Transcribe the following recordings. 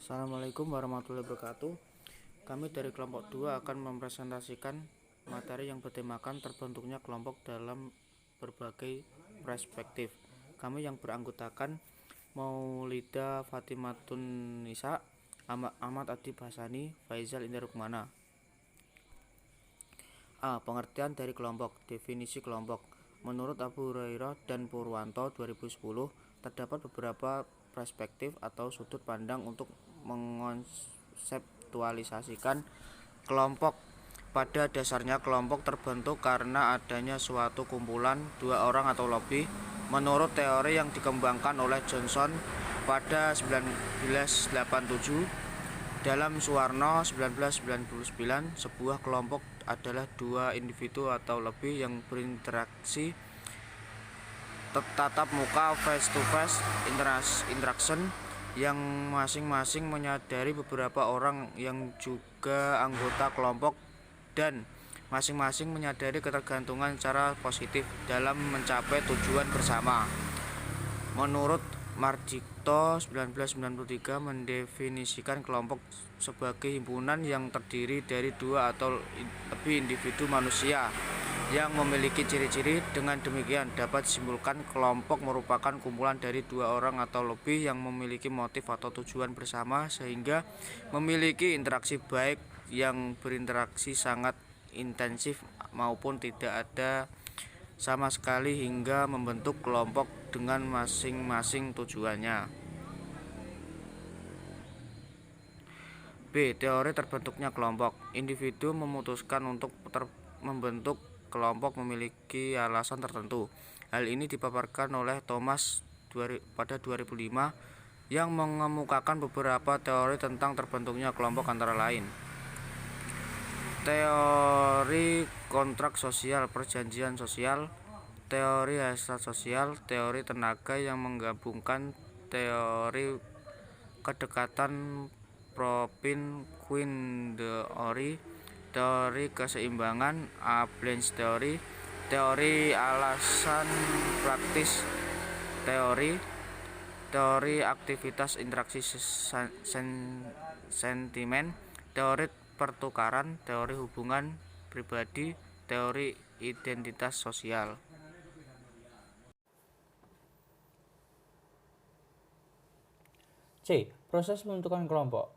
Assalamualaikum warahmatullahi wabarakatuh. Kami dari kelompok 2 akan mempresentasikan materi yang bertemakan terbentuknya kelompok dalam berbagai perspektif. Kami yang beranggotakan Maulida Fatimatun Nisa, Ahmad Adib Hasani, Faizal Indra Rukmana. A. Pengertian dari kelompok. Definisi kelompok. Menurut Abu Hurairah dan Purwanto 2010, terdapat beberapa perspektif atau sudut pandang untuk mengonseptualisasikan kelompok. Pada dasarnya kelompok terbentuk karena adanya suatu kumpulan dua orang atau lebih. Menurut teori yang dikembangkan oleh Johnson pada 1987, dalam Suwarno 1999, sebuah kelompok adalah dua individu atau lebih yang berinteraksi tatap muka face-to-face interaction yang masing-masing menyadari beberapa orang yang juga anggota kelompok dan masing-masing menyadari ketergantungan secara positif dalam mencapai tujuan bersama. Menurut Mardikto 1993 mendefinisikan kelompok sebagai himpunan yang terdiri dari dua atau lebih individu manusia yang memiliki ciri-ciri. Dengan demikian dapat disimpulkan kelompok merupakan kumpulan dari dua orang atau lebih yang memiliki motif atau tujuan bersama sehingga memiliki interaksi baik yang berinteraksi sangat intensif maupun tidak ada sama sekali hingga membentuk kelompok dengan masing-masing tujuannya. B. Teori terbentuknya kelompok. Individu memutuskan untuk membentuk kelompok memiliki alasan tertentu. Hal ini dipaparkan oleh Thomas pada 2005 yang mengemukakan beberapa teori tentang terbentuknya kelompok antara lain teori kontrak sosial, perjanjian sosial, teori hasrat sosial, teori tenaga yang menggabungkan teori kedekatan Propin-Quine theory, teori keseimbangan Abel's theory, teori alasan praktis teori, teori aktivitas interaksi sentimen, teori pertukaran, teori hubungan pribadi, teori identitas sosial. C. Proses pembentukan kelompok.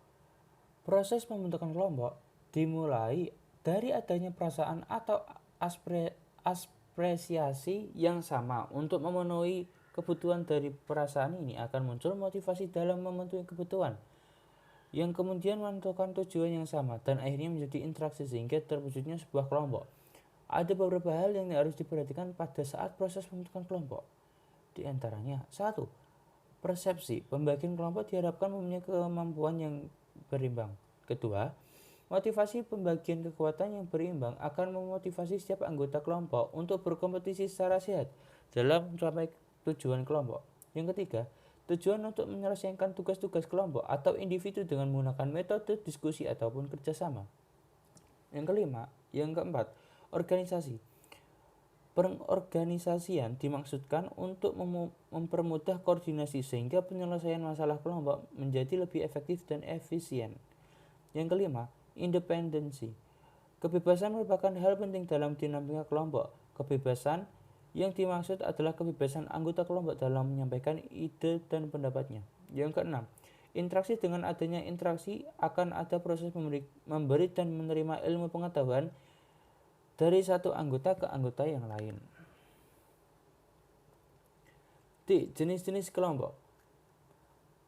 Proses pembentukan kelompok dimulai dari adanya perasaan atau apresiasi yang sama. Untuk memenuhi kebutuhan dari perasaan ini akan muncul motivasi dalam memenuhi kebutuhan yang kemudian menentukan tujuan yang sama dan akhirnya menjadi interaksi sehingga terwujudnya sebuah kelompok. Ada beberapa hal yang harus diperhatikan pada saat proses pembentukan kelompok. Di antaranya, 1. Persepsi. Pembagian kelompok diharapkan mempunyai kemampuan yang berimbang. Kedua, motivasi. Pembagian kekuatan yang berimbang akan memotivasi setiap anggota kelompok untuk berkompetisi secara sehat dalam mencapai tujuan kelompok. Yang ketiga, tujuan untuk menyelesaikan tugas-tugas kelompok atau individu dengan menggunakan metode diskusi ataupun kerjasama. Yang keempat, organisasi. Pengorganisasian dimaksudkan untuk mempermudah koordinasi sehingga penyelesaian masalah kelompok menjadi lebih efektif dan efisien. Yang kelima, independensi. Kebebasan merupakan hal penting dalam dinamika kelompok. Kebebasan yang dimaksud adalah kebebasan anggota kelompok dalam menyampaikan ide dan pendapatnya. Yang keenam, interaksi. Dengan adanya interaksi akan ada proses memberi dan menerima ilmu pengetahuan dari satu anggota ke anggota yang lain. D. Jenis-jenis kelompok.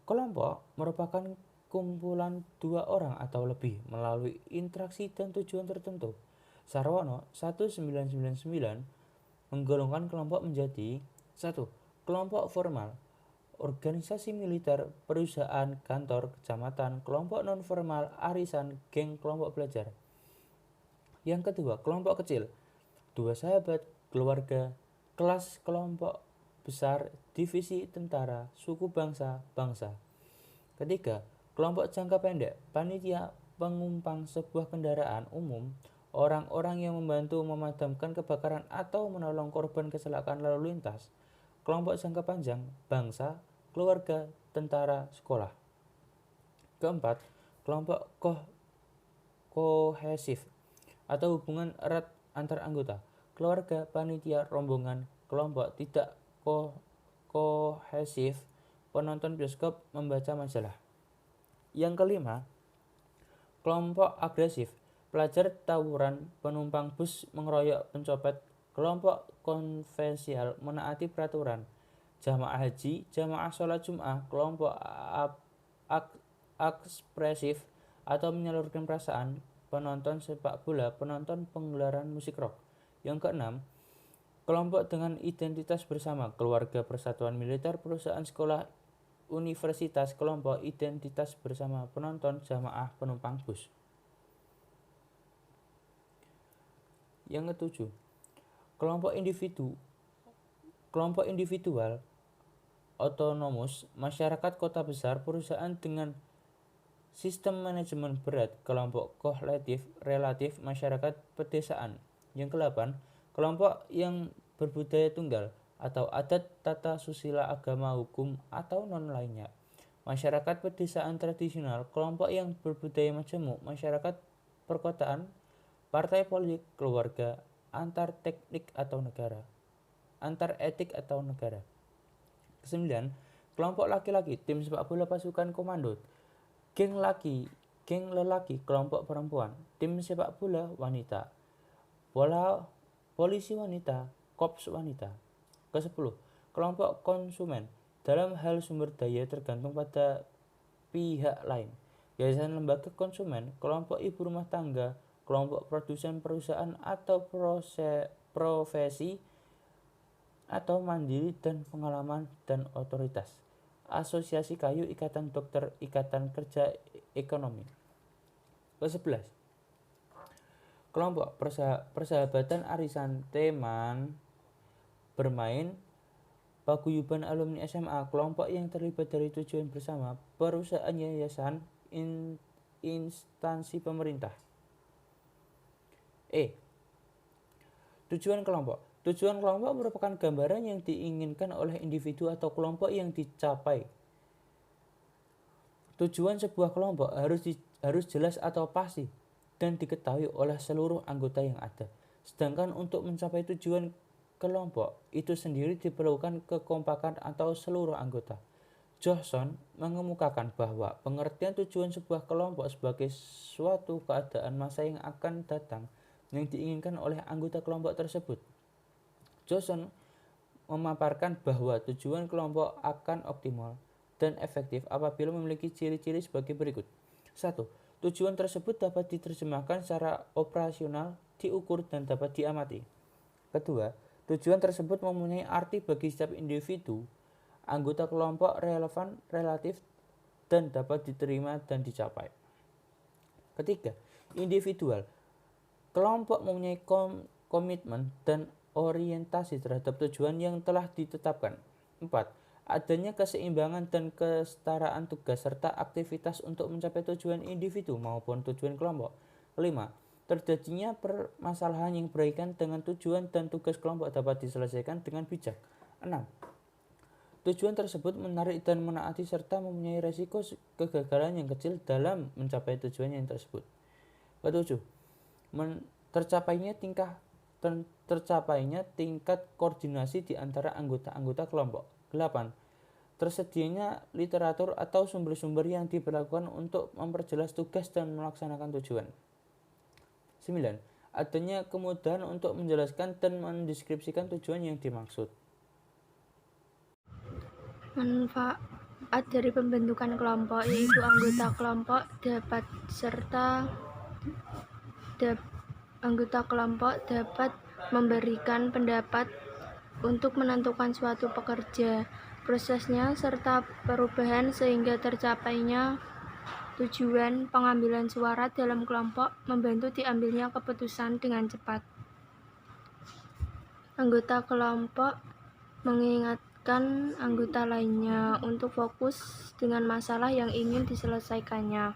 Kelompok merupakan kumpulan dua orang atau lebih melalui interaksi dan tujuan tertentu. Sarwono 1999 menggolongkan kelompok menjadi 1. Kelompok formal, organisasi militer, perusahaan, kantor, kecamatan. Kelompok non-formal, arisan, geng, kelompok belajar. Yang kedua, kelompok kecil, dua sahabat, keluarga, kelas, kelompok besar, divisi, tentara, suku, bangsa. Ketiga, kelompok jangka pendek, panitia, pengumpang sebuah kendaraan umum, orang-orang yang membantu memadamkan kebakaran atau menolong korban kecelakaan lalu lintas. Kelompok jangka panjang, bangsa, keluarga, tentara, sekolah. Keempat, kelompok kohesif atau hubungan erat antar anggota. Keluarga, panitia, rombongan, kelompok tidak kohesif, penonton bioskop, membaca majalah. Yang kelima, kelompok agresif, pelajar tawuran, penumpang bus mengeroyok pencopet. Kelompok konvensional menaati peraturan, jamaah haji, jamaah sholat Jum'ah. Kelompok ekspresif atau menyalurkan perasaan, penonton sepak bola, penonton penggelaran musik rock. Yang keenam, kelompok dengan identitas bersama, keluarga, persatuan militer, perusahaan, sekolah, universitas. Kelompok identitas bersama, penonton, jamaah, penumpang bus. Yang ketujuh, kelompok individual, otonomus, masyarakat kota besar, perusahaan dengan sistem manajemen berat. Kelompok kolektif, relatif, masyarakat pedesaan. Yang ke-8, kelompok yang berbudaya tunggal atau adat, tata susila, agama, hukum, atau non lainnya. Masyarakat pedesaan tradisional, kelompok yang berbudaya majemuk, masyarakat perkotaan, partai politik, keluarga, antar etik atau negara. Kesembilan, kelompok laki-laki, tim sepak bola, pasukan komando, geng lelaki, kelompok perempuan, tim sepak bola wanita, polisi wanita, korps wanita. Ke-10, kelompok konsumen, dalam hal sumber daya tergantung pada pihak lain, yayasan lembaga konsumen, kelompok ibu rumah tangga, kelompok produsen perusahaan atau profesi atau mandiri dan pengalaman dan otoritas, asosiasi kayu, ikatan dokter, ikatan kerja ekonomi. Ke-11, kelompok persahabatan, arisan, teman, bermain, paguyuban alumni SMA, kelompok yang terlibat dari tujuan bersama, perusahaan, yayasan, instansi pemerintah. Tujuan kelompok. Tujuan kelompok merupakan gambaran yang diinginkan oleh individu atau kelompok yang dicapai. Tujuan sebuah kelompok harus jelas atau pasti dan diketahui oleh seluruh anggota yang ada. Sedangkan untuk mencapai tujuan kelompok itu sendiri diperlukan kekompakan atau seluruh anggota. Johnson mengemukakan bahwa pengertian tujuan sebuah kelompok sebagai suatu keadaan masa yang akan datang yang diinginkan oleh anggota kelompok tersebut. Johnson memaparkan bahwa tujuan kelompok akan optimal dan efektif apabila memiliki ciri-ciri sebagai berikut. 1. Tujuan tersebut dapat diterjemahkan secara operasional, diukur, dan dapat diamati. Kedua, tujuan tersebut mempunyai arti bagi setiap individu, anggota kelompok, relevan, relatif, dan dapat diterima dan dicapai. Ketiga, individual. Kelompok mempunyai komitmen dan orientasi terhadap tujuan yang telah ditetapkan. 4. Adanya keseimbangan dan kesetaraan tugas serta aktivitas untuk mencapai tujuan individu maupun tujuan kelompok. 5. Terjadinya permasalahan yang berkaitan dengan tujuan dan tugas kelompok dapat diselesaikan dengan bijak. 6. Tujuan tersebut menarik dan menaati serta mempunyai resiko kegagalan yang kecil dalam mencapai tujuan yang tersebut. 7. Tercapainya tingkat koordinasi di antara anggota-anggota kelompok. 8. Tersedianya literatur atau sumber-sumber yang diperlakukan untuk memperjelas tugas dan melaksanakan tujuan. 9. Adanya kemudahan untuk menjelaskan dan mendeskripsikan tujuan yang dimaksud. Manfaat dari pembentukan kelompok yaitu anggota kelompok dapat memberikan pendapat untuk menentukan suatu pekerja, prosesnya, serta perubahan sehingga tercapainya tujuan. Pengambilan suara dalam kelompok membantu diambilnya keputusan dengan cepat. Anggota kelompok mengingatkan anggota lainnya untuk fokus dengan masalah yang ingin diselesaikannya.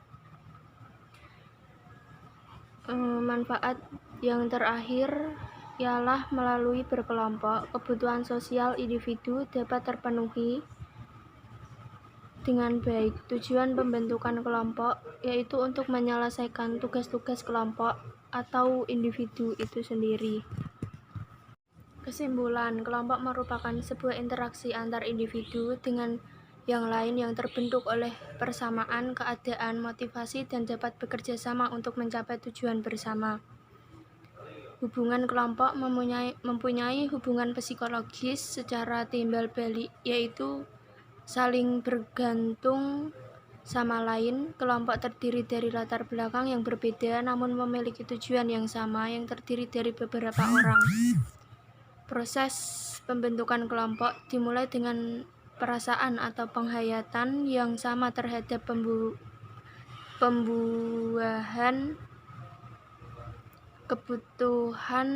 Manfaat yang terakhir ialah melalui berkelompok, kebutuhan sosial individu dapat terpenuhi dengan baik. Tujuan pembentukan kelompok yaitu untuk menyelesaikan tugas-tugas kelompok atau individu itu sendiri. Kesimpulan, kelompok merupakan sebuah interaksi antar individu dengan yang lain yang terbentuk oleh persamaan keadaan, motivasi, dan dapat bekerja sama untuk mencapai tujuan bersama. Hubungan kelompok mempunyai hubungan psikologis secara timbal balik, yaitu saling bergantung sama lain. Kelompok terdiri dari latar belakang yang berbeda namun memiliki tujuan yang sama yang terdiri dari beberapa orang. Proses pembentukan kelompok dimulai dengan perasaan atau penghayatan yang sama terhadap pembuahan kebutuhan.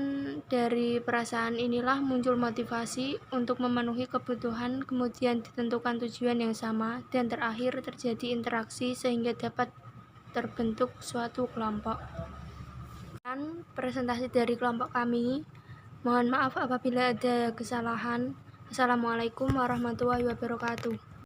Dari perasaan inilah muncul motivasi untuk memenuhi kebutuhan, kemudian ditentukan tujuan yang sama, dan terakhir terjadi interaksi sehingga dapat terbentuk suatu kelompok. Dan presentasi dari kelompok kami. Mohon maaf apabila ada kesalahan. Assalamualaikum warahmatullahi wabarakatuh.